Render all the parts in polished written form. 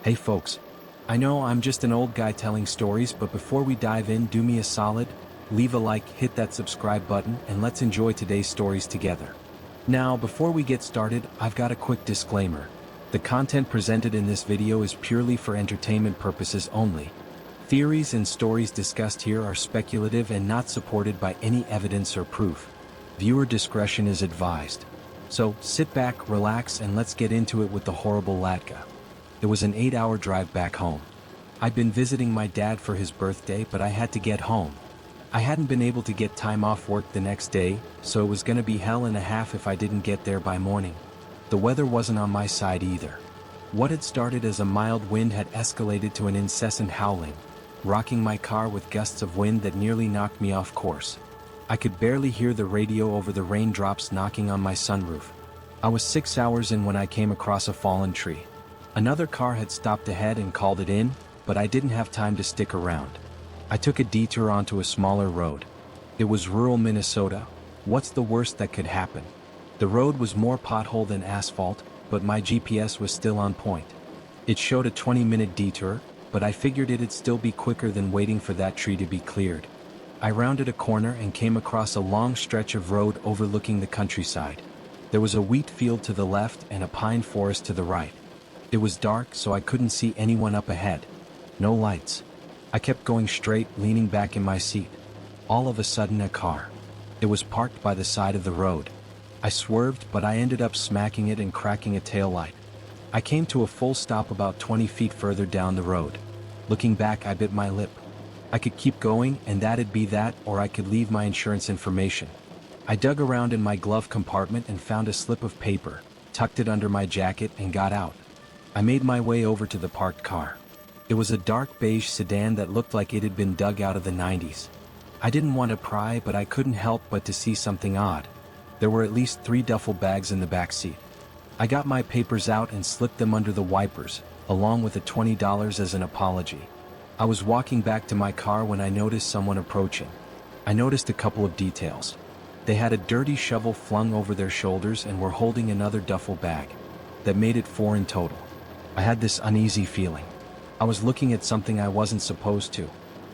Hey folks, I know I'm just an old guy telling stories, but before we dive in, do me a solid, leave a like, hit that subscribe button, and let's enjoy today's stories together. Now, before we get started, I've got a quick disclaimer. The content presented in this video is purely for entertainment purposes only. Theories and stories discussed here are speculative and not supported by any evidence or proof. Viewer discretion is advised. So, sit back, relax, and let's get into it with the horrible Latka. It was an 8-hour drive back home. I'd been visiting my dad for his birthday, but I had to get home. I hadn't been able to get time off work the next day, so it was gonna be hell and a half if I didn't get there by morning. The weather wasn't on my side either. What had started as a mild wind had escalated to an incessant howling, rocking my car with gusts of wind that nearly knocked me off course. I could barely hear the radio over the raindrops knocking on my sunroof. I was 6 hours in when I came across a fallen tree. Another car had stopped ahead and called it in, but I didn't have time to stick around. I took a detour onto a smaller road. It was rural Minnesota. What's the worst that could happen? The road was more pothole than asphalt, but my GPS was still on point. It showed a 20-minute detour, but I figured it'd still be quicker than waiting for that tree to be cleared. I rounded a corner and came across a long stretch of road overlooking the countryside. There was a wheat field to the left and a pine forest to the right. It was dark, so I couldn't see anyone up ahead. No lights. I kept going straight, leaning back in my seat. All of a sudden, a car. It was parked by the side of the road. I swerved, but I ended up smacking it and cracking a taillight. I came to a full stop about 20 feet further down the road. Looking back, I bit my lip. I could keep going, and that'd be that, or I could leave my insurance information. I dug around in my glove compartment and found a slip of paper, tucked it under my jacket, and got out. I made my way over to the parked car. It was a dark beige sedan that looked like it had been dug out of the 90s. I didn't want to pry, but I couldn't help but to see something odd. There were at least 3 duffel bags in the back seat. I got my papers out and slipped them under the wipers, along with the $20 as an apology. I was walking back to my car when I noticed someone approaching. I noticed a couple of details. They had a dirty shovel flung over their shoulders and were holding another duffel bag. That made it 4 in total. I had this uneasy feeling. I was looking at something I wasn't supposed to.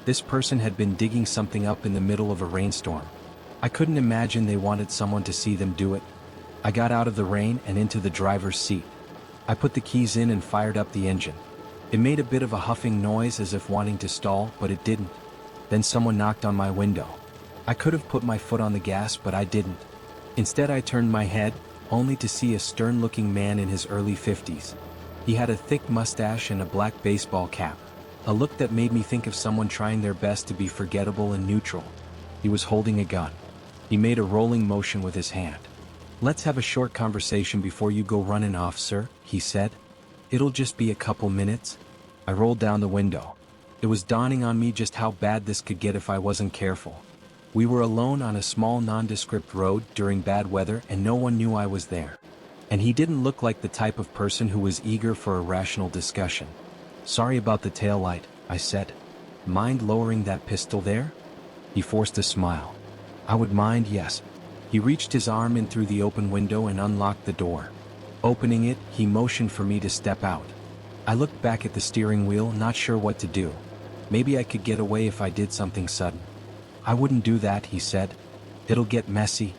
This person had been digging something up in the middle of a rainstorm. I couldn't imagine they wanted someone to see them do it. I got out of the rain and into the driver's seat. I put the keys in and fired up the engine. It made a bit of a huffing noise as if wanting to stall, but it didn't. Then someone knocked on my window. I could have put my foot on the gas, but I didn't. Instead, I turned my head, only to see a stern-looking man in his early 50s. He had a thick mustache and a black baseball cap, a look that made me think of someone trying their best to be forgettable and neutral. He was holding a gun. He made a rolling motion with his hand. "Let's have a short conversation before you go running off, sir," he said. "It'll just be a couple minutes." I rolled down the window. It was dawning on me just how bad this could get if I wasn't careful. We were alone on a small nondescript road during bad weather, and no one knew I was there. And he didn't look like the type of person who was eager for a rational discussion. "Sorry about the taillight," I said. "Mind lowering that pistol there?" He forced a smile. "I would mind, yes." He reached his arm in through the open window and unlocked the door. Opening it, he motioned for me to step out. I looked back at the steering wheel, not sure what to do. Maybe I could get away if I did something sudden. "I wouldn't do that," he said. "It'll get messy."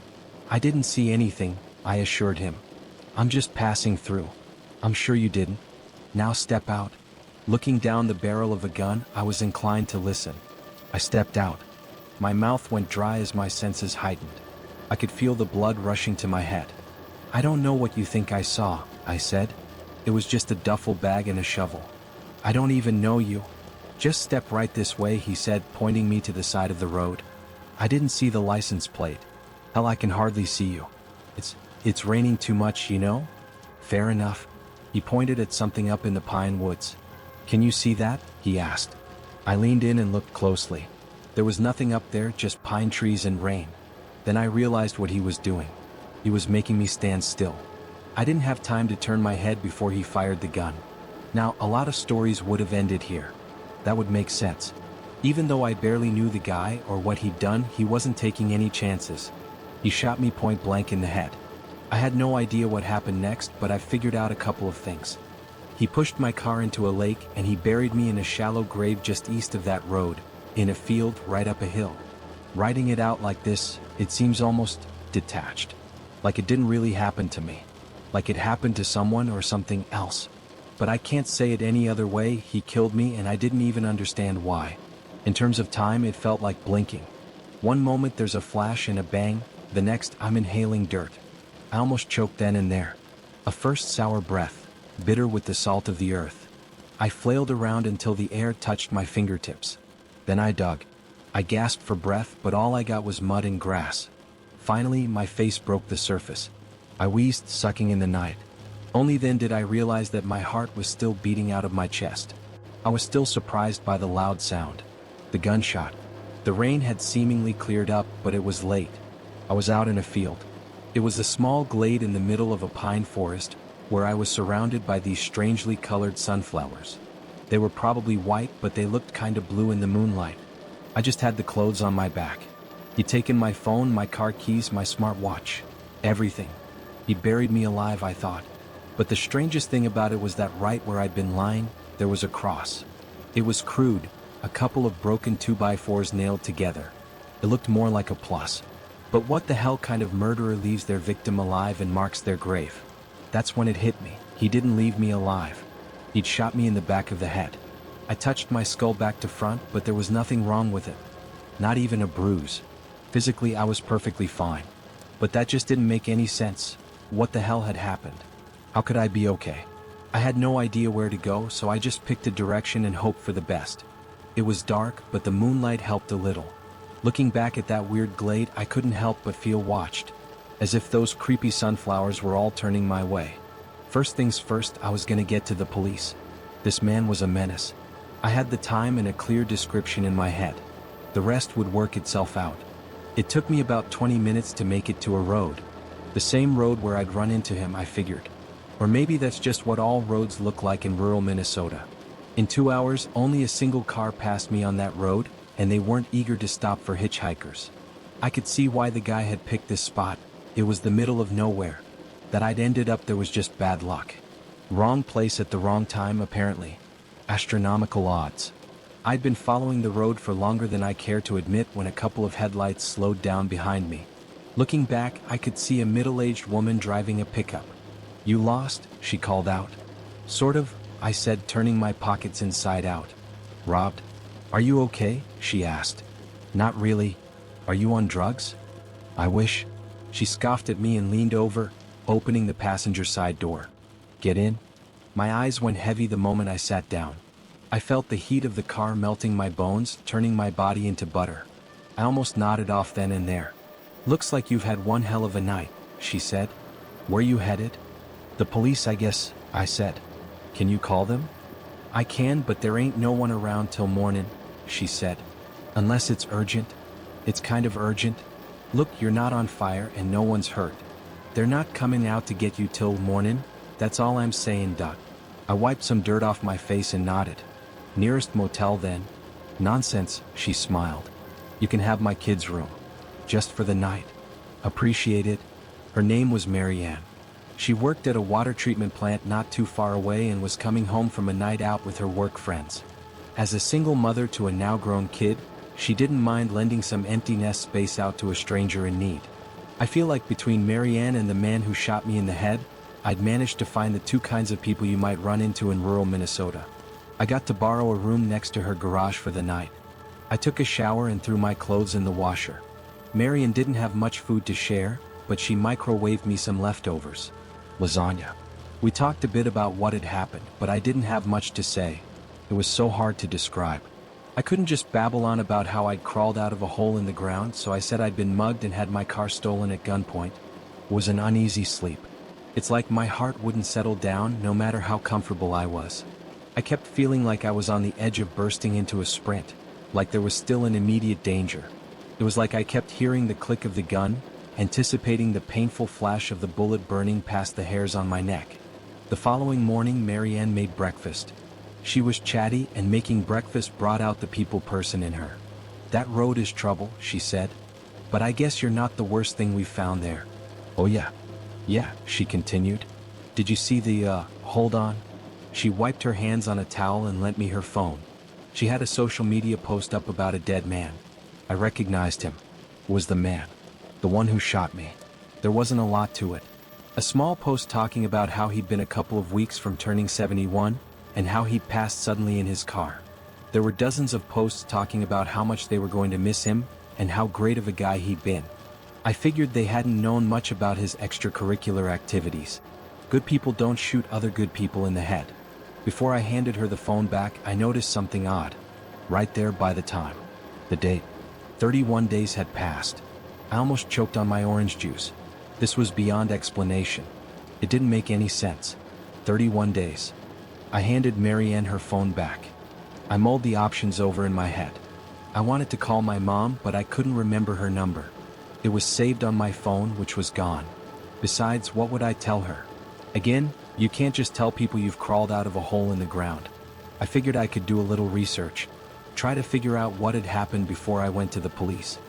"I didn't see anything," I assured him. "I'm just passing through." "I'm sure you didn't. Now step out." Looking down the barrel of a gun, I was inclined to listen. I stepped out. My mouth went dry as my senses heightened. I could feel the blood rushing to my head. "I don't know what you think I saw," I said. "It was just a duffel bag and a shovel." "I don't even know you." "Just step right this way," he said, pointing me to the side of the road. I didn't see the license plate. "Hell, I can hardly see you. It's raining too much, you know?" "Fair enough." He pointed at something up in the pine woods. "Can you see that?" he asked. I leaned in and looked closely. There was nothing up there, just pine trees and rain. Then I realized what he was doing. He was making me stand still. I didn't have time to turn my head before he fired the gun. Now, a lot of stories would have ended here. That would make sense. Even though I barely knew the guy or what he'd done, he wasn't taking any chances. He shot me point blank in the head. I had no idea what happened next, but I figured out a couple of things. He pushed my car into a lake and he buried me in a shallow grave just east of that road, in a field right up a hill. Writing it out like this, it seems almost detached. Like it didn't really happen to me. Like it happened to someone or something else. But I can't say it any other way. He killed me and I didn't even understand why. In terms of time, it felt like blinking. One moment there's a flash and a bang, the next I'm inhaling dirt. I almost choked then and there. A first sour breath, bitter with the salt of the earth. I flailed around until the air touched my fingertips. Then I dug. I gasped for breath, but all I got was mud and grass. Finally, my face broke the surface. I wheezed, sucking in the night. Only then did I realize that my heart was still beating out of my chest. I was still surprised by the loud sound. The gunshot. The rain had seemingly cleared up, but it was late. I was out in a field. It was a small glade in the middle of a pine forest, where I was surrounded by these strangely colored sunflowers. They were probably white, but they looked kinda blue in the moonlight. I just had the clothes on my back. He'd taken my phone, my car keys, my smartwatch. Everything. He buried me alive, I thought. But the strangest thing about it was that right where I'd been lying, there was a cross. It was crude, a couple of broken 2x4s nailed together. It looked more like a plus. But what the hell kind of murderer leaves their victim alive and marks their grave? That's when it hit me. He didn't leave me alive. He'd shot me in the back of the head. I touched my skull back to front, but there was nothing wrong with it. Not even a bruise. Physically, I was perfectly fine. But that just didn't make any sense. What the hell had happened? How could I be okay? I had no idea where to go, so I just picked a direction and hoped for the best. It was dark, but the moonlight helped a little. Looking back at that weird glade, I couldn't help but feel watched. As if those creepy sunflowers were all turning my way. First things first, I was gonna get to the police. This man was a menace. I had the time and a clear description in my head. The rest would work itself out. It took me about 20 minutes to make it to a road. The same road where I'd run into him, I figured. Or maybe that's just what all roads look like in rural Minnesota. In 2 hours, only a single car passed me on that road, and they weren't eager to stop for hitchhikers. I could see why the guy had picked this spot. It was the middle of nowhere. That I'd ended up there was just bad luck. Wrong place at the wrong time, apparently. Astronomical odds. I'd been following the road for longer than I care to admit when a couple of headlights slowed down behind me. Looking back, I could see a middle-aged woman driving a pickup. "You lost?" she called out. "Sort of," I said, turning my pockets inside out. "Robbed? Are you okay?" she asked. "Not really. Are you on drugs?" "I wish." She scoffed at me and leaned over, opening the passenger side door. "Get in?" My eyes went heavy the moment I sat down. I felt the heat of the car melting my bones, turning my body into butter. I almost nodded off then and there. "Looks like you've had one hell of a night," she said. "Where you headed?" "The police, I guess," I said. "Can you call them?" "I can, but there ain't no one around till morning," she said. "Unless it's urgent." "It's kind of urgent. Look, you're not on fire and no one's hurt. They're not coming out to get you till morning. That's all I'm saying, Doc." I wiped some dirt off my face and nodded. "Nearest motel then?" "Nonsense," she smiled. "You can have my kid's room. Just for the night." "Appreciate it." Her name was Mary Ann. She worked at a water treatment plant not too far away and was coming home from a night out with her work friends. As a single mother to a now-grown kid, she didn't mind lending some empty nest space out to a stranger in need. I feel like between Mary Ann and the man who shot me in the head, I'd managed to find the two kinds of people you might run into in rural Minnesota. I got to borrow a room next to her garage for the night. I took a shower and threw my clothes in the washer. Mary Ann didn't have much food to share, but she microwaved me some leftovers. Lasagna. We talked a bit about what had happened, but I didn't have much to say. It was so hard to describe. I couldn't just babble on about how I'd crawled out of a hole in the ground, so I said I'd been mugged and had my car stolen at gunpoint. It was an uneasy sleep. It's like my heart wouldn't settle down no matter how comfortable I was. I kept feeling like I was on the edge of bursting into a sprint, like there was still an immediate danger. It was like I kept hearing the click of the gun, anticipating the painful flash of the bullet burning past the hairs on my neck. The following morning, Mary Ann made breakfast. She was chatty, and making breakfast brought out the people person in her. "That road is trouble," she said. "But I guess you're not the worst thing we've found there." "Oh yeah. Yeah," she continued. "Did you see the, hold on?" She wiped her hands on a towel and lent me her phone. She had a social media post up about a dead man. I recognized him. It was the man. The one who shot me. There wasn't a lot to it. A small post talking about how he'd been a couple of weeks from turning 71, and how he'd passed suddenly in his car. There were dozens of posts talking about how much they were going to miss him, and how great of a guy he'd been. I figured they hadn't known much about his extracurricular activities. Good people don't shoot other good people in the head. Before I handed her the phone back, I noticed something odd. Right there by the time. The date. 31 days had passed. I almost choked on my orange juice. This was beyond explanation. It didn't make any sense. 31 days. I handed Marianne her phone back. I mulled the options over in my head. I wanted to call my mom, but I couldn't remember her number. It was saved on my phone, which was gone. Besides, what would I tell her? Again, you can't just tell people you've crawled out of a hole in the ground. I figured I could do a little research. Try to figure out what had happened before I went to the police.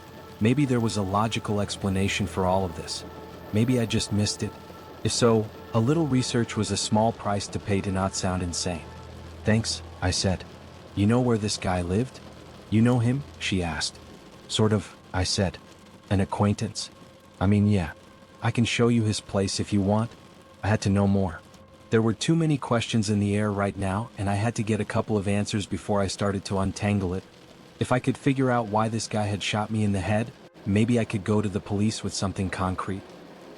Maybe there was a logical explanation for all of this. Maybe I just missed it. If so, a little research was a small price to pay to not sound insane. Thanks, I said. You know where this guy lived? You know him? She asked. Sort of, I said. An acquaintance? I mean, yeah. I can show you his place if you want. I had to know more. There were too many questions in the air right now, and I had to get a couple of answers before I started to untangle it. If I could figure out why this guy had shot me in the head, maybe I could go to the police with something concrete.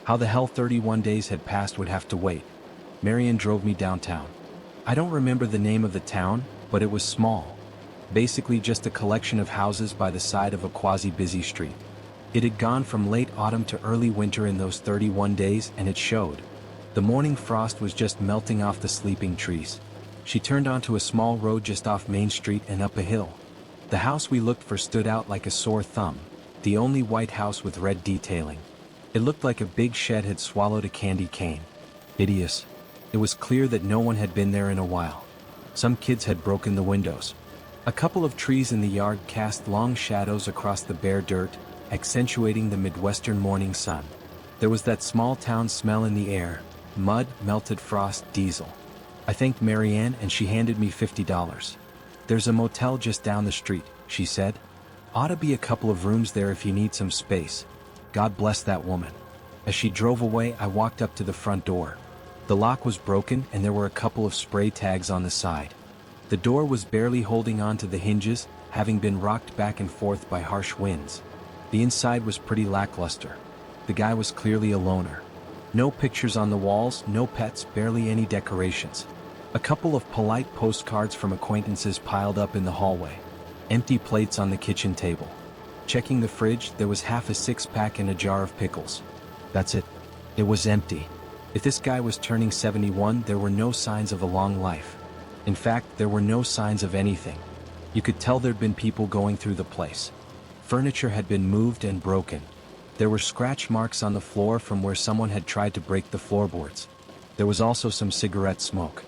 How the hell 31 days had passed would have to wait. Marianne drove me downtown. I don't remember the name of the town, but it was small. Basically just a collection of houses by the side of a quasi-busy street. It had gone from late autumn to early winter in those 31 days, and it showed. The morning frost was just melting off the sleeping trees. She turned onto a small road just off Main Street and up a hill. The house we looked for stood out like a sore thumb, the only white house with red detailing. It looked like a big shed had swallowed a candy cane. Hideous. It was clear that no one had been there in a while. Some kids had broken the windows. A couple of trees in the yard cast long shadows across the bare dirt, accentuating the Midwestern morning sun. There was that small town smell in the air: mud, melted frost, diesel. I thanked Marianne and she handed me $50. There's a motel just down the street, she said. Ought to be a couple of rooms there if you need some space. God bless that woman. As she drove away, I walked up to the front door. The lock was broken and there were a couple of spray tags on the side. The door was barely holding on to the hinges, having been rocked back and forth by harsh winds. The inside was pretty lackluster. The guy was clearly a loner. No pictures on the walls, no pets, barely any decorations. A couple of polite postcards from acquaintances piled up in the hallway. Empty plates on the kitchen table. Checking the fridge, there was half a six-pack and a jar of pickles. That's it. It was empty. If this guy was turning 71, there were no signs of a long life. In fact, there were no signs of anything. You could tell there'd been people going through the place. Furniture had been moved and broken. There were scratch marks on the floor from where someone had tried to break the floorboards. There was also some cigarette smoke.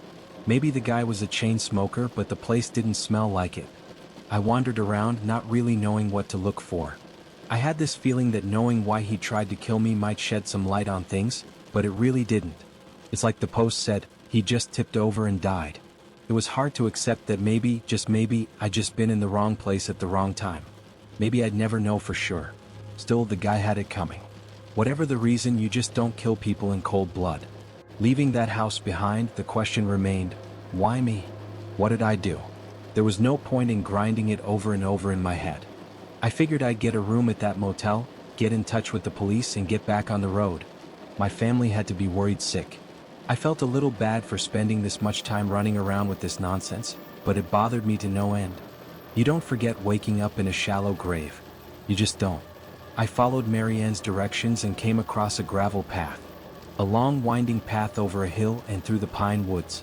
Maybe the guy was a chain smoker, but the place didn't smell like it. I wandered around, not really knowing what to look for. I had this feeling that knowing why he tried to kill me might shed some light on things, but it really didn't. It's like the post said, he just tipped over and died. It was hard to accept that maybe, just maybe, I'd just been in the wrong place at the wrong time. Maybe I'd never know for sure. Still, the guy had it coming. Whatever the reason, you just don't kill people in cold blood. Leaving that house behind, the question remained, why me? What did I do? There was no point in grinding it over and over in my head. I figured I'd get a room at that motel, get in touch with the police, and get back on the road. My family had to be worried sick. I felt a little bad for spending this much time running around with this nonsense, but it bothered me to no end. You don't forget waking up in a shallow grave. You just don't. I followed Marianne's directions and came across a gravel path. A long winding path over a hill and through the pine woods.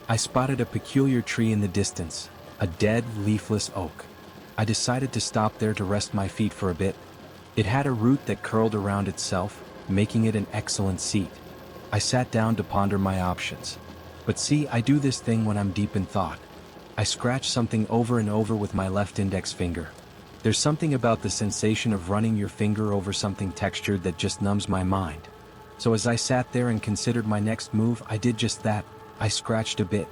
I spotted a peculiar tree in the distance, a dead, leafless oak. I decided to stop there to rest my feet for a bit. It had a root that curled around itself, making it an excellent seat. I sat down to ponder my options. But see, I do this thing when I'm deep in thought. I scratch something over and over with my left index finger. There's something about the sensation of running your finger over something textured that just numbs my mind. So as I sat there and considered my next move, I did just that. I scratched a bit.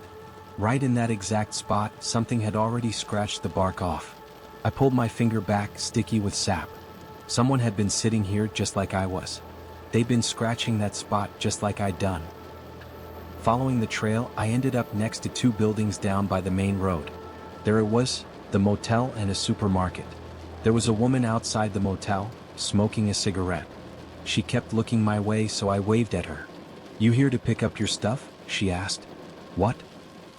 Right in that exact spot, something had already scratched the bark off. I pulled my finger back, sticky with sap. Someone had been sitting here just like I was. They'd been scratching that spot just like I'd done. Following the trail, I ended up next to 2 buildings down by the main road. There it was, the motel and a supermarket. There was a woman outside the motel, smoking a cigarette. She kept looking my way, so I waved at her. "You here to pick up your stuff?" she asked. "What?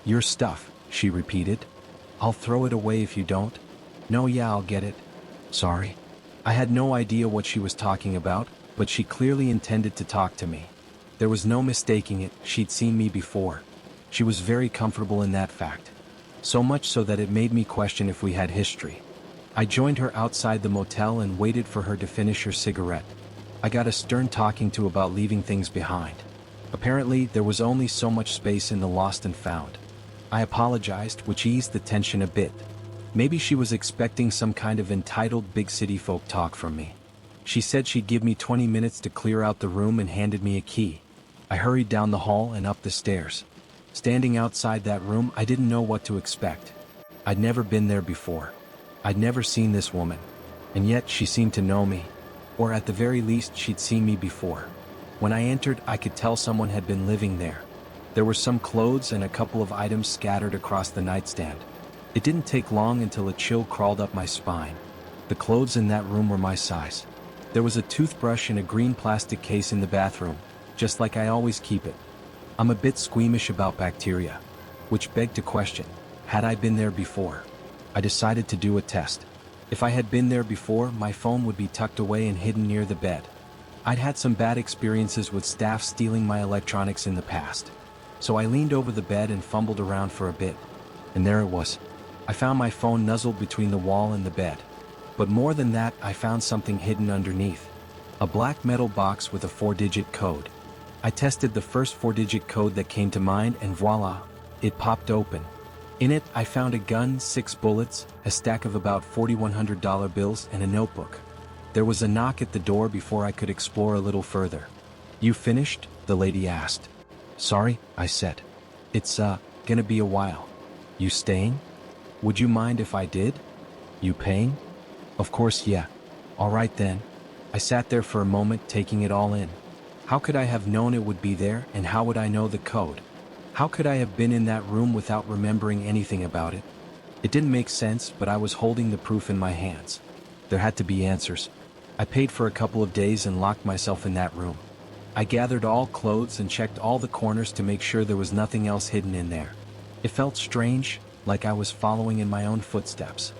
Your stuff," she repeated. "I'll throw it away if you don't." "No, yeah, I'll get it." "Sorry." I had no idea what she was talking about, but she clearly intended to talk to me. There was no mistaking it, she'd seen me before. She was very comfortable in that fact. So much so that it made me question if we had history. I joined her outside the motel and waited for her to finish her cigarette. I got a stern talking to about leaving things behind. Apparently, there was only so much space in the lost and found. I apologized, which eased the tension a bit. Maybe she was expecting some kind of entitled big city folk talk from me. She said she'd give me 20 minutes to clear out the room and handed me a key. I hurried down the hall and up the stairs. Standing outside that room, I didn't know what to expect. I'd never been there before. I'd never seen this woman. And yet she seemed to know me. Or at the very least, she'd seen me before. When I entered, I could tell someone had been living there. There were some clothes and a couple of items scattered across the nightstand. It didn't take long until a chill crawled up my spine. The clothes in that room were my size. There was a toothbrush in a green plastic case in the bathroom, just like I always keep it. I'm a bit squeamish about bacteria, which begged to question, had I been there before? I decided to do a test. If I had been there before, my phone would be tucked away and hidden near the bed. I'd had some bad experiences with staff stealing my electronics in the past. So I leaned over the bed and fumbled around for a bit. And there it was. I found my phone nuzzled between the wall and the bed. But more than that, I found something hidden underneath. A black metal box with a 4-digit code. I tested the first 4-digit code that came to mind and voila, it popped open. In it, I found a gun, 6 bullets, a stack of about $4,100 bills, and a notebook. There was a knock at the door before I could explore a little further. "You finished?" the lady asked. "Sorry," I said. "It's, gonna be a while." "You staying?" "Would you mind if I did?" "You paying?" "Of course, yeah." "All right then." I sat there for a moment, taking it all in. How could I have known it would be there, and how would I know the code? How could I have been in that room without remembering anything about it? It didn't make sense, but I was holding the proof in my hands. There had to be answers. I paid for a couple of days and locked myself in that room. I gathered all clothes and checked all the corners to make sure there was nothing else hidden in there. It felt strange, like I was following in my own footsteps.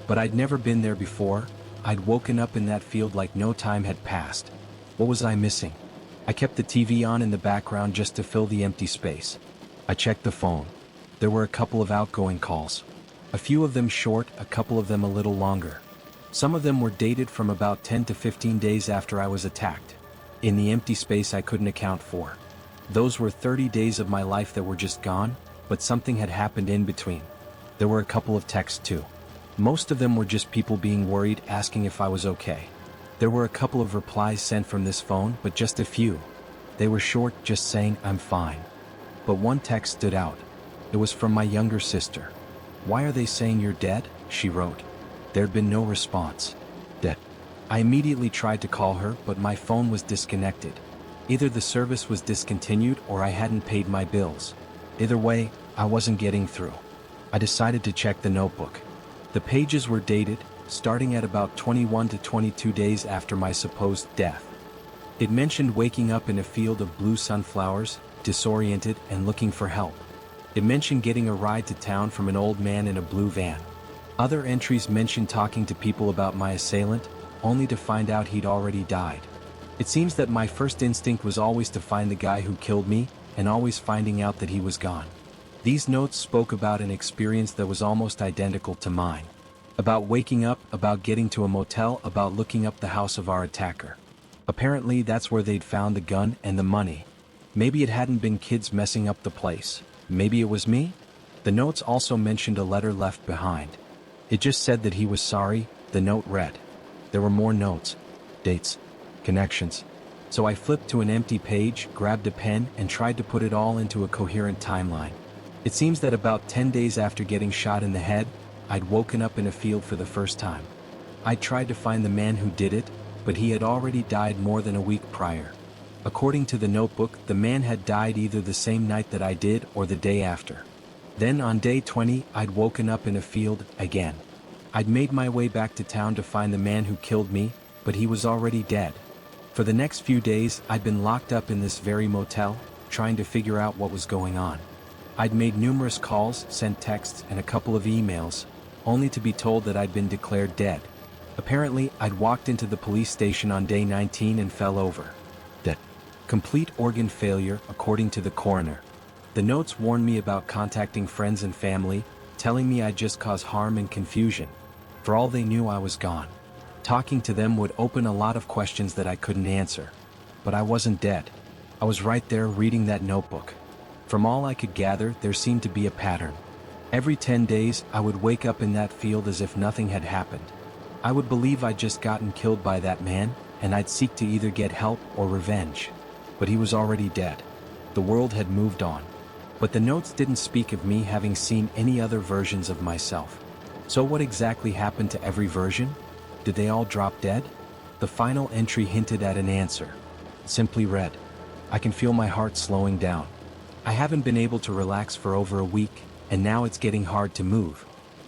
But I'd never been there before. I'd woken up in that field like no time had passed. What was I missing? I kept the TV on in the background just to fill the empty space. I checked the phone. There were a couple of outgoing calls. A few of them short, a couple of them a little longer. Some of them were dated from about 10 to 15 days after I was attacked. In the empty space I couldn't account for. Those were 30 days of my life that were just gone, but something had happened in between. There were a couple of texts too. Most of them were just people being worried, asking if I was okay. There were a couple of replies sent from this phone, but just a few. They were short, just saying, "I'm fine." But one text stood out. It was from my younger sister. "Why are they saying you're dead?" she wrote. There'd been no response. Dead. I immediately tried to call her, but my phone was disconnected. Either the service was discontinued or I hadn't paid my bills. Either way, I wasn't getting through. I decided to check the notebook. The pages were dated, starting at about 21 to 22 days after my supposed death. It mentioned waking up in a field of blue sunflowers, disoriented and looking for help. It mentioned getting a ride to town from an old man in a blue van. Other entries mentioned talking to people about my assailant, only to find out he'd already died. It seems that my first instinct was always to find the guy who killed me, and always finding out that he was gone. These notes spoke about an experience that was almost identical to mine. About waking up, about getting to a motel, about looking up the house of our attacker. Apparently that's where they'd found the gun and the money. Maybe it hadn't been kids messing up the place. Maybe it was me? The notes also mentioned a letter left behind. It just said that he was sorry, the note read. There were more notes. Dates. Connections. So I flipped to an empty page, grabbed a pen, and tried to put it all into a coherent timeline. It seems that about 10 days after getting shot in the head, I'd woken up in a field for the first time. I tried to find the man who did it, but he had already died more than a week prior. According to the notebook, the man had died either the same night that I did or the day after. Then on day 20, I'd woken up in a field again. I'd made my way back to town to find the man who killed me, but he was already dead. For the next few days, I'd been locked up in this very motel, trying to figure out what was going on. I'd made numerous calls, sent texts, and a couple of emails, only to be told that I'd been declared dead. Apparently, I'd walked into the police station on day 19 and fell over. Dead. Complete organ failure, according to the coroner. The notes warned me about contacting friends and family, telling me I'd just cause harm and confusion. For all they knew, I was gone. Talking to them would open a lot of questions that I couldn't answer. But I wasn't dead. I was right there reading that notebook. From all I could gather, there seemed to be a pattern. Every 10 days, I would wake up in that field as if nothing had happened. I would believe I'd just gotten killed by that man, and I'd seek to either get help or revenge. But he was already dead. The world had moved on. But the notes didn't speak of me having seen any other versions of myself. So what exactly happened to every version? Did they all drop dead? The final entry hinted at an answer. It simply read, "I can feel my heart slowing down. I haven't been able to relax for over a week, and now it's getting hard to move.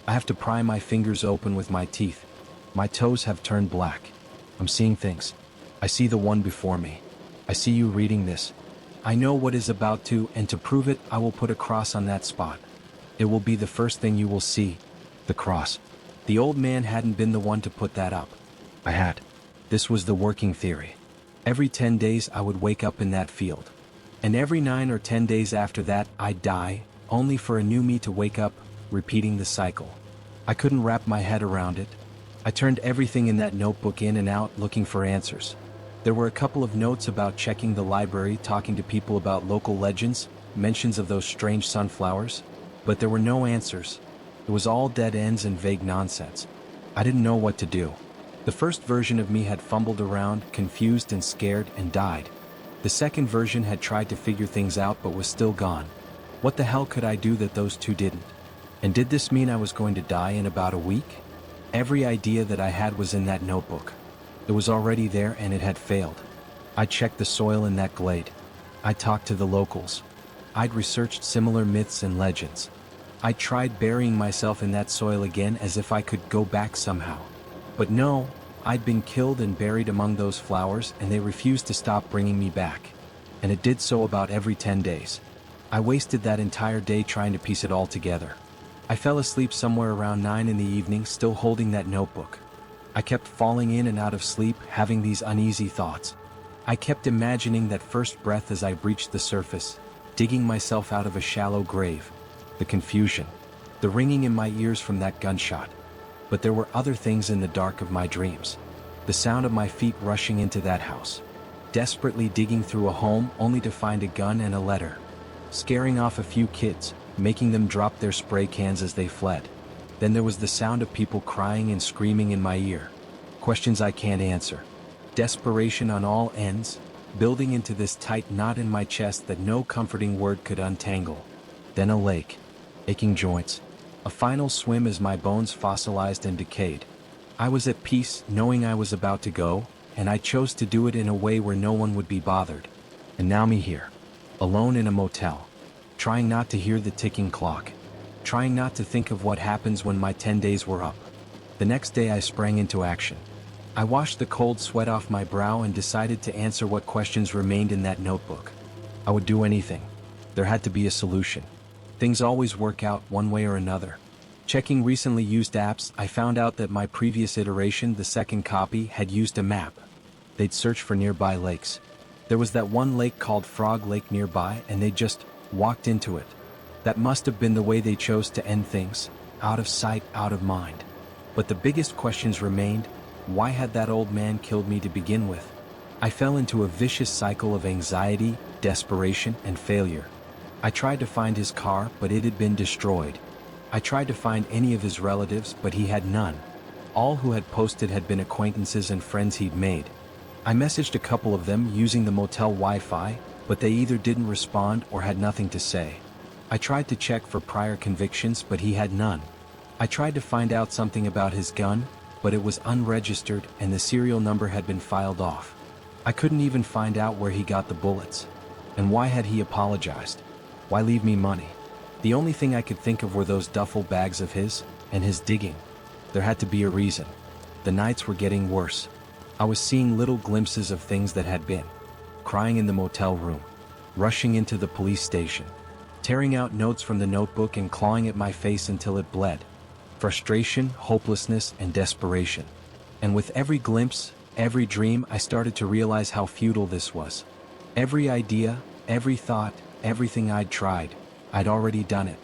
I have to pry my fingers open with my teeth. My toes have turned black. I'm seeing things. I see the one before me. I see you reading this. I know what is about to, and to prove it, I will put a cross on that spot. It will be the first thing you will see. The cross." The old man hadn't been the one to put that up. I had. This was the working theory. Every 10 days I would wake up in that field. And every 9 or 10 days after that, I'd die, only for a new me to wake up, repeating the cycle. I couldn't wrap my head around it. I turned everything in that notebook in and out looking for answers. There were a couple of notes about checking the library, talking to people about local legends, mentions of those strange sunflowers, but there were no answers. It was all dead ends and vague nonsense. I didn't know what to do. The first version of me had fumbled around, confused and scared, and died. The second version had tried to figure things out but was still gone. What the hell could I do that those two didn't? And did this mean I was going to die in about a week? Every idea that I had was in that notebook. It was already there and it had failed. I checked the soil in that glade. I talked to the locals. I'd researched similar myths and legends. I tried burying myself in that soil again as if I could go back somehow. But no, I'd been killed and buried among those flowers, and they refused to stop bringing me back. And it did so about every 10 days. I wasted that entire day trying to piece it all together. I fell asleep somewhere around 9 in the evening, still holding that notebook. I kept falling in and out of sleep, having these uneasy thoughts. I kept imagining that first breath as I breached the surface, digging myself out of a shallow grave. The confusion, the ringing in my ears from that gunshot. But there were other things in the dark of my dreams. The sound of my feet rushing into that house. Desperately digging through a home only to find a gun and a letter. Scaring off a few kids, making them drop their spray cans as they fled. Then there was the sound of people crying and screaming in my ear. Questions I can't answer. Desperation on all ends, building into this tight knot in my chest that no comforting word could untangle. Then a lake. Aching joints. A final swim as my bones fossilized and decayed. I was at peace, knowing I was about to go, and I chose to do it in a way where no one would be bothered. And now me here, alone in a motel, trying not to hear the ticking clock, trying not to think of what happens when my 10 days were up. The next day I sprang into action. I washed the cold sweat off my brow and decided to answer what questions remained in that notebook. I would do anything. There had to be a solution. Things always work out one way or another. Checking recently used apps, I found out that my previous iteration, the second copy, had used a map. They'd search for nearby lakes. There was that one lake called Frog Lake nearby, and they just walked into it. That must have been the way they chose to end things. Out of sight, out of mind. But the biggest questions remained. Why had that old man killed me to begin with? I fell into a vicious cycle of anxiety, desperation, and failure. I tried to find his car, but it had been destroyed. I tried to find any of his relatives, but he had none. All who had posted had been acquaintances and friends he'd made. I messaged a couple of them using the motel Wi-Fi, but they either didn't respond or had nothing to say. I tried to check for prior convictions, but he had none. I tried to find out something about his gun, but it was unregistered and the serial number had been filed off. I couldn't even find out where he got the bullets. And why had he apologized? Why leave me money? The only thing I could think of were those duffel bags of his, and his digging. There had to be a reason. The nights were getting worse. I was seeing little glimpses of things that had been. Crying in the motel room. Rushing into the police station. Tearing out notes from the notebook and clawing at my face until it bled. Frustration, hopelessness, and desperation. And with every glimpse, every dream, I started to realize how futile this was. Every idea, every thought, everything I'd tried, I'd already done it.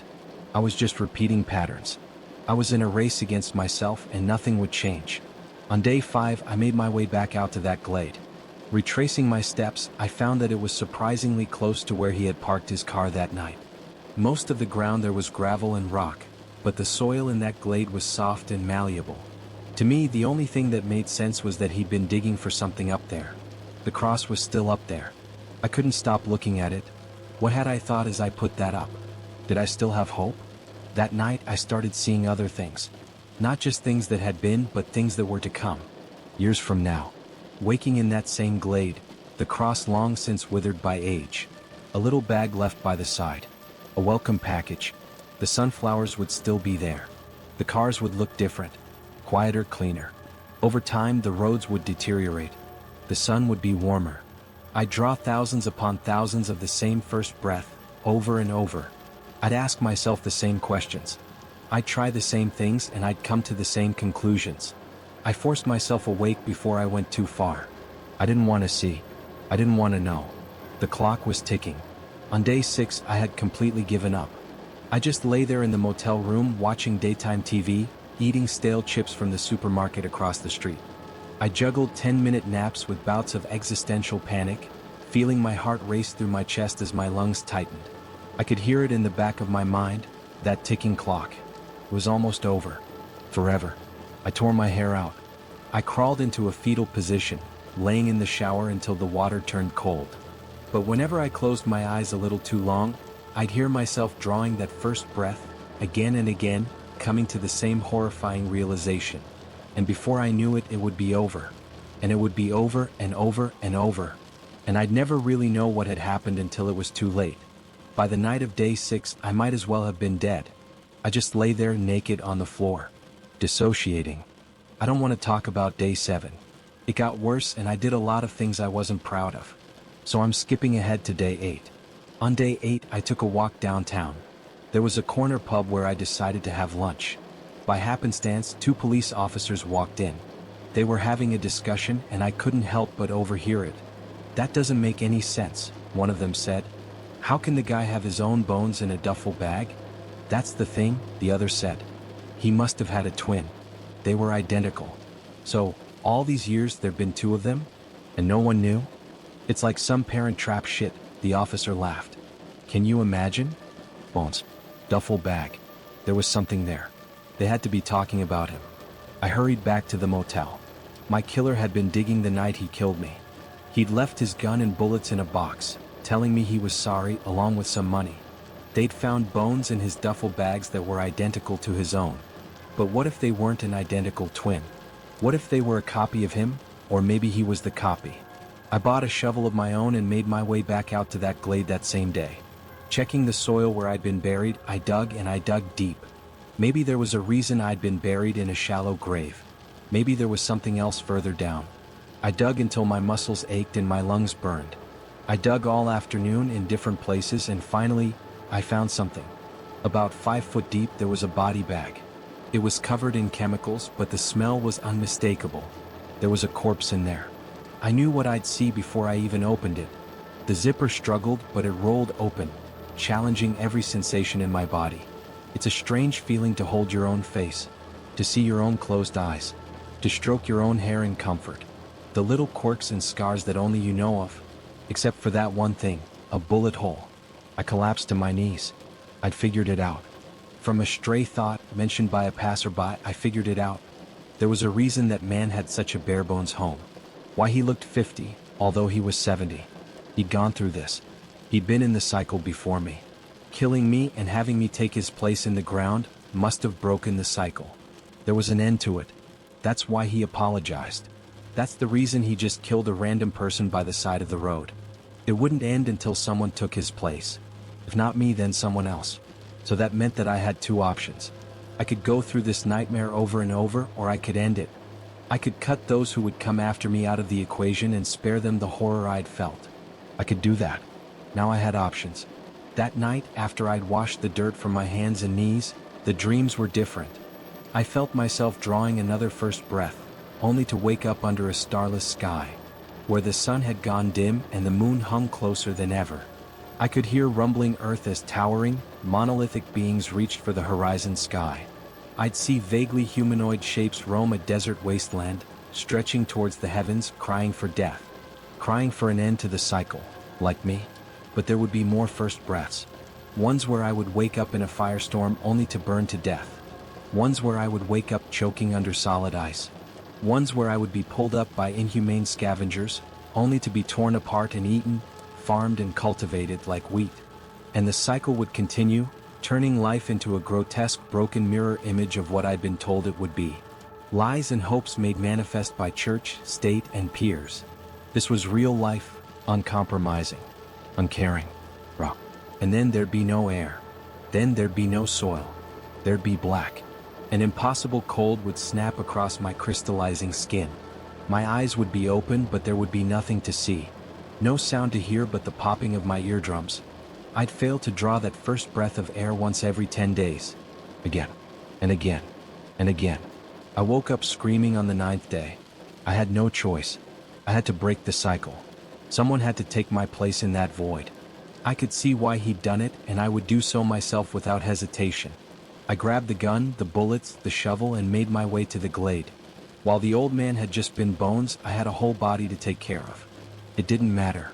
I was just repeating patterns. I was in a race against myself and nothing would change. On day 5, I made my way back out to that glade. Retracing my steps, I found that it was surprisingly close to where he had parked his car that night. Most of the ground there was gravel and rock, but the soil in that glade was soft and malleable. To me, the only thing that made sense was that he'd been digging for something up there. The cross was still up there. I couldn't stop looking at it. What had I thought as I put that up? Did I still have hope? That night, I started seeing other things. Not just things that had been, but things that were to come. Years from now. Waking in that same glade, the cross long since withered by age. A little bag left by the side. A welcome package. The sunflowers would still be there. The cars would look different. Quieter, cleaner. Over time, the roads would deteriorate. The sun would be warmer. I'd draw thousands upon thousands of the same first breath, over and over. I'd ask myself the same questions. I'd try the same things and I'd come to the same conclusions. I forced myself awake before I went too far. I didn't want to see. I didn't want to know. The clock was ticking. On day 6, I had completely given up. I just lay there in the motel room watching daytime TV, eating stale chips from the supermarket across the street. I juggled 10-minute naps with bouts of existential panic, feeling my heart race through my chest as my lungs tightened. I could hear it in the back of my mind, that ticking clock. It was almost over. Forever. I tore my hair out. I crawled into a fetal position, laying in the shower until the water turned cold. But whenever I closed my eyes a little too long, I'd hear myself drawing that first breath, again and again, coming to the same horrifying realization. And before I knew it, it would be over. And it would be over and over and over. And I'd never really know what had happened until it was too late. By the night of day 6, I might as well have been dead. I just lay there naked on the floor, dissociating. I don't want to talk about day 7. It got worse and I did a lot of things I wasn't proud of. So I'm skipping ahead to day 8. On day 8, I took a walk downtown. There was a corner pub where I decided to have lunch. By happenstance, 2 police officers walked in. They were having a discussion and I couldn't help but overhear it. "That doesn't make any sense," one of them said. "How can the guy have his own bones in a duffel bag?" "That's the thing," the other said. "He must have had a twin. They were identical. So, all these years there've been 2 of them? And no one knew? It's like some parent trap shit," the officer laughed. "Can you imagine? Bones. Duffel bag. There was something there. They had to be talking about him." I hurried back to the motel. My killer had been digging the night he killed me. He'd left his gun and bullets in a box, telling me he was sorry along with some money. They'd found bones in his duffel bags that were identical to his own. But what if they weren't an identical twin? What if they were a copy of him, or maybe he was the copy? I bought a shovel of my own and made my way back out to that glade that same day. Checking the soil where I'd been buried, I dug and I dug deep. Maybe there was a reason I'd been buried in a shallow grave. Maybe there was something else further down. I dug until my muscles ached and my lungs burned. I dug all afternoon in different places and finally, I found something. About 5 foot deep there was a body bag. It was covered in chemicals, but the smell was unmistakable. There was a corpse in there. I knew what I'd see before I even opened it. The zipper struggled, but it rolled open, challenging every sensation in my body. It's a strange feeling to hold your own face, to see your own closed eyes, to stroke your own hair in comfort. The little quirks and scars that only you know of, except for that one thing, a bullet hole. I collapsed to my knees. I'd figured it out. From a stray thought mentioned by a passerby, I figured it out. There was a reason that man had such a bare-bones home. Why he looked 50, although he was 70. He'd gone through this. He'd been in the cycle before me. Killing me and having me take his place in the ground must have broken the cycle. There was an end to it. That's why he apologized. That's the reason he just killed a random person by the side of the road. It wouldn't end until someone took his place. If not me, then someone else. So that meant that I had two options. I could go through this nightmare over and over, or I could end it. I could cut those who would come after me out of the equation and spare them the horror I'd felt. I could do that. Now I had options. That night, after I'd washed the dirt from my hands and knees, the dreams were different. I felt myself drawing another first breath, only to wake up under a starless sky, where the sun had gone dim and the moon hung closer than ever. I could hear rumbling earth as towering, monolithic beings reached for the horizon sky. I'd see vaguely humanoid shapes roam a desert wasteland, stretching towards the heavens, crying for death, crying for an end to the cycle, like me. But there would be more first breaths. Ones where I would wake up in a firestorm only to burn to death. Ones where I would wake up choking under solid ice. Ones where I would be pulled up by inhumane scavengers, only to be torn apart and eaten, farmed and cultivated like wheat. And the cycle would continue, turning life into a grotesque broken mirror image of what I'd been told it would be. Lies and hopes made manifest by church, state, and peers. This was real life, uncompromising, uncaring, raw. And then there'd be no air. Then there'd be no soil. There'd be black. An impossible cold would snap across my crystallizing skin. My eyes would be open, but there would be nothing to see. No sound to hear but the popping of my eardrums. I'd fail to draw that first breath of air once every 10 days. Again, and again, and again. I woke up screaming on the 9th day. I had no choice. I had to break the cycle. Someone had to take my place in that void. I could see why he'd done it, and I would do so myself without hesitation. I grabbed the gun, the bullets, the shovel, and made my way to the glade. While the old man had just been bones, I had a whole body to take care of. It didn't matter.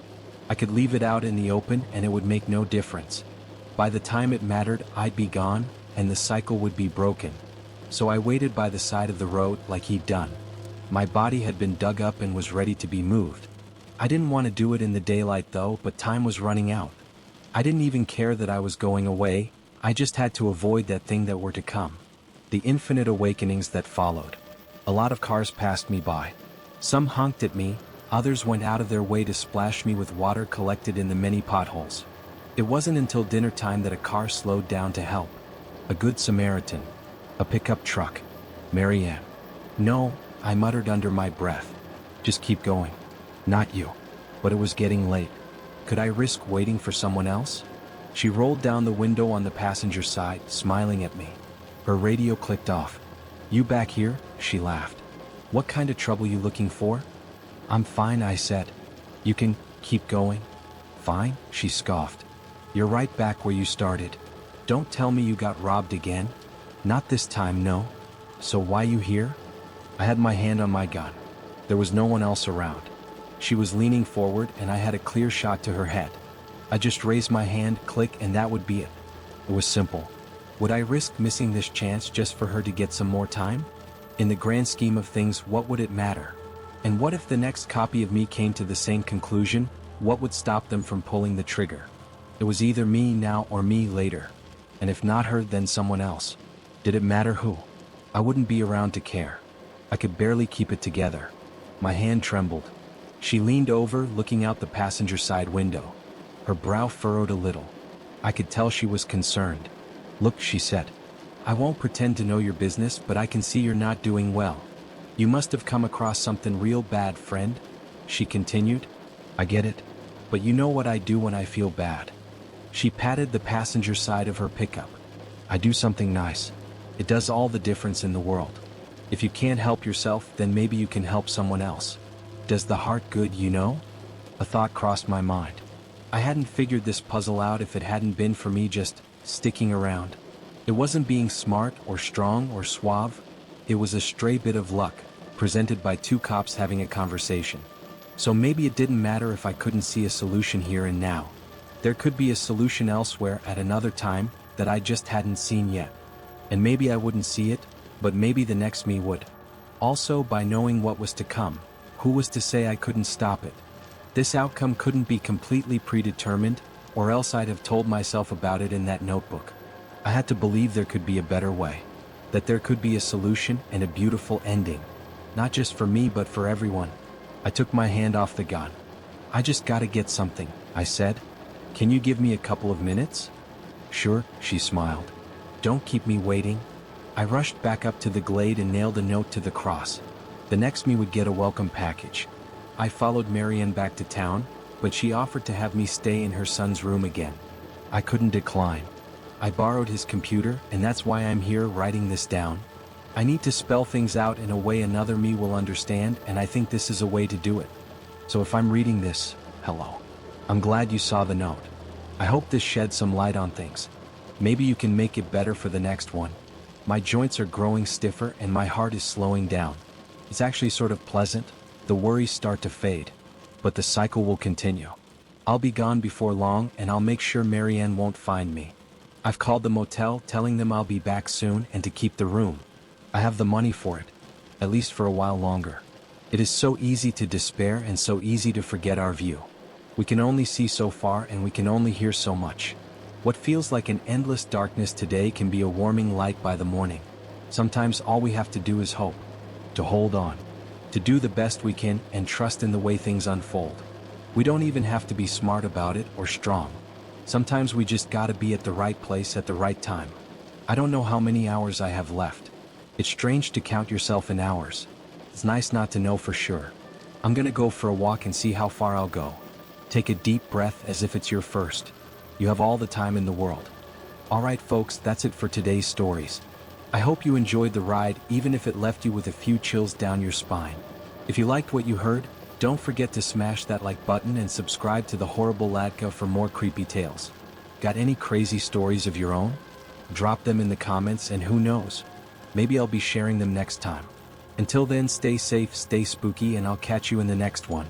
I could leave it out in the open and it would make no difference. By the time it mattered, I'd be gone, and the cycle would be broken. So I waited by the side of the road like he'd done. My body had been dug up and was ready to be moved. I didn't want to do it in the daylight though, but time was running out. I didn't even care that I was going away. I just had to avoid that thing that were to come. The infinite awakenings that followed. A lot of cars passed me by. Some honked at me, others went out of their way to splash me with water collected in the many potholes. It wasn't until dinner time that a car slowed down to help. A good Samaritan. A pickup truck. Mary Ann. No, I muttered under my breath. Just keep going. Not you. But it was getting late. Could I risk waiting for someone else? She rolled down the window on the passenger side, smiling at me. Her radio clicked off. You back here? She laughed. What kind of trouble you looking for? I'm fine, I said. You can keep going. Fine, she scoffed. You're right back where you started. Don't tell me you got robbed again. Not this time, no. So why you here? I had my hand on my gun. There was no one else around. She was leaning forward and I had a clear shot to her head. I just raised my hand, click, and that would be it. It was simple. Would I risk missing this chance just for her to get some more time? In the grand scheme of things, what would it matter? And what if the next copy of me came to the same conclusion? What would stop them from pulling the trigger? It was either me now or me later. And if not her, then someone else. Did it matter who? I wouldn't be around to care. I could barely keep it together. My hand trembled. She leaned over, looking out the passenger side window. Her brow furrowed a little. I could tell she was concerned. Look, she said. I won't pretend to know your business, but I can see you're not doing well. You must have come across something real bad, friend. She continued. I get it. But you know what I do when I feel bad. She patted the passenger side of her pickup. I do something nice. It does all the difference in the world. If you can't help yourself, then maybe you can help someone else. Does the heart good, you know? A thought crossed my mind. I hadn't figured this puzzle out if it hadn't been for me just sticking around. It wasn't being smart or strong or suave. It was a stray bit of luck, presented by two cops having a conversation. So maybe it didn't matter if I couldn't see a solution here and now. There could be a solution elsewhere at another time that I just hadn't seen yet. And maybe I wouldn't see it, but maybe the next me would. Also, by knowing what was to come, who was to say I couldn't stop it? This outcome couldn't be completely predetermined, or else I'd have told myself about it in that notebook. I had to believe there could be a better way. That there could be a solution and a beautiful ending. Not just for me but for everyone. I took my hand off the gun. I just gotta get something, I said. Can you give me a couple of minutes? Sure, she smiled. Don't keep me waiting. I rushed back up to the glade and nailed a note to the cross. The next me would get a welcome package. I followed Marianne back to town, but she offered to have me stay in her son's room again. I couldn't decline. I borrowed his computer, and that's why I'm here writing this down. I need to spell things out in a way another me will understand, and I think this is a way to do it. So if I'm reading this, hello. I'm glad you saw the note. I hope this sheds some light on things. Maybe you can make it better for the next one. My joints are growing stiffer and my heart is slowing down. It's actually sort of pleasant. The worries start to fade. But the cycle will continue. I'll be gone before long and I'll make sure Marianne won't find me. I've called the motel telling them I'll be back soon and to keep the room. I have the money for it. At least for a while longer. It is so easy to despair and so easy to forget our view. We can only see so far and we can only hear so much. What feels like an endless darkness today can be a warming light by the morning. Sometimes all we have to do is hope. To hold on. To do the best we can and trust in the way things unfold. We don't even have to be smart about it or strong. Sometimes we just gotta be at the right place at the right time. I don't know how many hours I have left. It's strange to count yourself in hours. It's nice not to know for sure. I'm gonna go for a walk and see how far I'll go. Take a deep breath as if it's your first. You have all the time in the world. Alright folks, that's it for today's stories. I hope you enjoyed the ride even if it left you with a few chills down your spine. If you liked what you heard, don't forget to smash that like button and subscribe to the Horrible Latka for more creepy tales. Got any crazy stories of your own? Drop them in the comments and who knows? Maybe I'll be sharing them next time. Until then, stay safe, stay spooky, and I'll catch you in the next one.